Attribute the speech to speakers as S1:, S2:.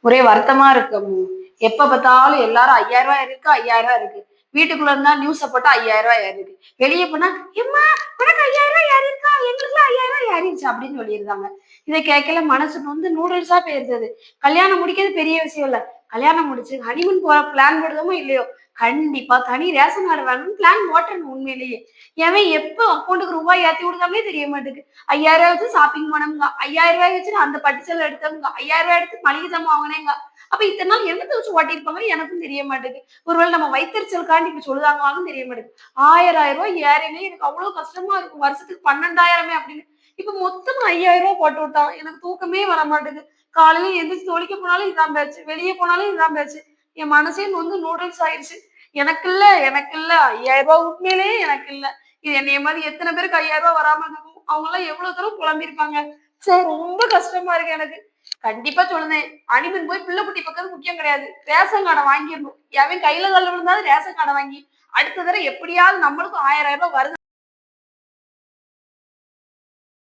S1: ஒரே வருத்தமா இருக்கு அம்மு. எப்ப பார்த்தாலும் எல்லாரும் 5000 இருக்கு, 5000 இருக்கு. வீட்டுக்குள்ள இருந்தா நியூஸ போட்டா 5000 ஏறிருக்கு. வெளிய போனா, "எம்மா உனக்கு 5000 ஏறிருக்கா? எங்களுக்குலாம் 5000 ஏறிருச்சு" அப்படின்னு சொல்லிருக்காங்க. இத கேட்கல மனசு நொந்து நூடுல்ஸா போயிருது. கல்யாணம் முடிக்கிறது பெரிய விஷயம் இல்ல. கல்யாணம் முடிச்சு ஹனிமூன் போற பிளான் போடுறோமோ இல்லையோ, கண்டிப்பா தனி ரேஷன் கார்டு வேணும்னு பிளான் போட்டுறணும் உண்மையிலேயே. எவன் எப்ப அக்கவுண்ட்க்கு ரூபாய் ஏத்தி விடுதானே தெரிய மாட்டேங்குது. 5000 வச்சு ஷாப்பிங் போனோம்ங்க. 5000 வச்சு நான் அந்த பட்டு சேலை எடுத்தோம்ங்க. 5000 எடுத்து மளிகை ஜாமான் வாங்கினேங்க. அப்ப இத்தனை நாள் என்னத்த வச்சு ஓட்டியிருப்பாங்கன்னு எனக்கும் தெரிய மாட்டேங்குது. ஒருவேளை நம்ம வயித்தெரிச்சலுக்காண்டி இப்படி சொல்லுதாங்களான்னு தெரிய மாட்டேங்குது. 1000 ஏறினே எனக்கு அவ்வளவு கஷ்டமா இருக்கும். வருஷத்துக்கு 12,000 அப்படின்னு. இப்ப மொத்தமா 5000 போட்டு விட்டான். எனக்கு தூக்கமே வர மாட்டேங்குது. காலையில எந்திரிச்சு தொழிக்க போனாலும் இதான் பேச்சு. வெளியே போனாலும் இதான் பேச்சு. என் மனசே வந்து நூடுல்ஸ் ஆயிடுச்சு. எனக்கு இல்ல, எனக்கு இல்ல. 5000 உண்மையிலேயே எனக்கு இல்ல. இது என்னைய மாதிரி எத்தனை பேருக்கு 5000 வராம இருக்கும். அவங்க எல்லாம் எவ்வளவு தூரம் புலம்பிருப்பாங்க. சரி ரொம்ப கஷ்டமா இருக்கு எனக்கு. கண்டிப்பா சொல்லுதேன். அனிமன் போய் பிள்ளை குட்டி பக்கம் முக்கியம் கிடையாது. ரேஷன் கார்டை வாங்கிடணும். எவன் கையில கால்ல விழுந்தாலும் ரேஷன் கார்டை வாங்கி அடுத்த தடவை எப்படியாவது நம்மளுக்கும் 1000 வருது